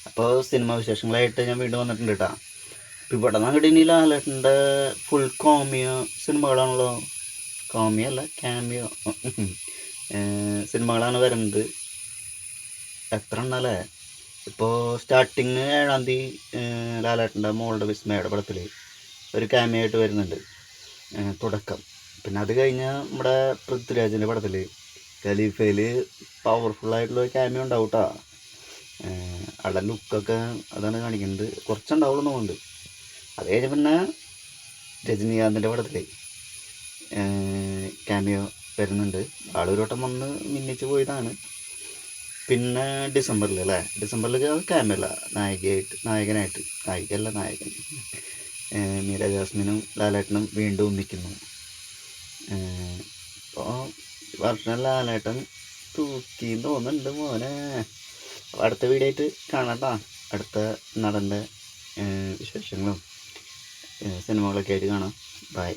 അപ്പോൾ സിനിമ വിശേഷങ്ങളായിട്ട് ഞാൻ വീണ്ടും വന്നിട്ടുണ്ട് കേട്ടോ. ഇപ്പോൾ ഇവിടെ നിന്ന് അങ്ങോട്ട് ഇനി ലാലേട്ടൻ്റെ ഫുൾ കോമിയോ സിനിമകളാണല്ലോ. കോമിയോ അല്ല, ക്യാമിയോ സിനിമകളാണ് വരുന്നത്. എത്ര എണ്ണല്ലേ. ഇപ്പോൾ സ്റ്റാർട്ടിങ് 7-ാം തീയതി ലാലേട്ടൻ്റെ മോളുടെ വിസ്മയുടെ പടത്തിൽ ഒരു ക്യാമിയോ ആയിട്ട് വരുന്നുണ്ട്, തുടക്കം. പിന്നെ അത് കഴിഞ്ഞ് നമ്മുടെ പൃഥ്വിരാജിൻ്റെ പടത്തിൽ ഖലീഫയിൽ പവർഫുള്ളായിട്ടുള്ളൊരു ക്യാമിയോ ഉണ്ടാവും കേട്ടോ. അവിടെ ലുക്കൊക്കെ അതാണ് കാണിക്കുന്നത്, കുറച്ചുണ്ടാവുള്ളൂ എന്നുണ്ട്. അത് കഴിഞ്ഞ് പിന്നെ രജനീകാന്തിൻ്റെ പടത്തിൽ ക്യാമിയോ വരുന്നുണ്ട്. ആളൊരു വട്ടം വന്ന് മിന്നിച്ച് പോയതാണ്. പിന്നെ ഡിസംബറിൽ അല്ലേ, ഡിസംബറിൽ ക്യാമിയോ അല്ല, നായകനായിട്ട്, നായികയല്ല നായകൻ, മീര ജാസ്മിനും ലാലേട്ടനും വീണ്ടും ഒന്നിക്കുന്നു. ഇപ്പോൾ വർഷം ലാലേട്ടൻ തൂക്കിന്ന് തോന്നുന്നുണ്ട് മോനെ. അപ്പോൾ അടുത്ത വീഡിയോ ആയിട്ട് കാണാട്ടോ. അടുത്ത നടൻ്റെ വിശേഷങ്ങളും സിനിമകളൊക്കെ ആയിട്ട് കാണാം. ബൈ.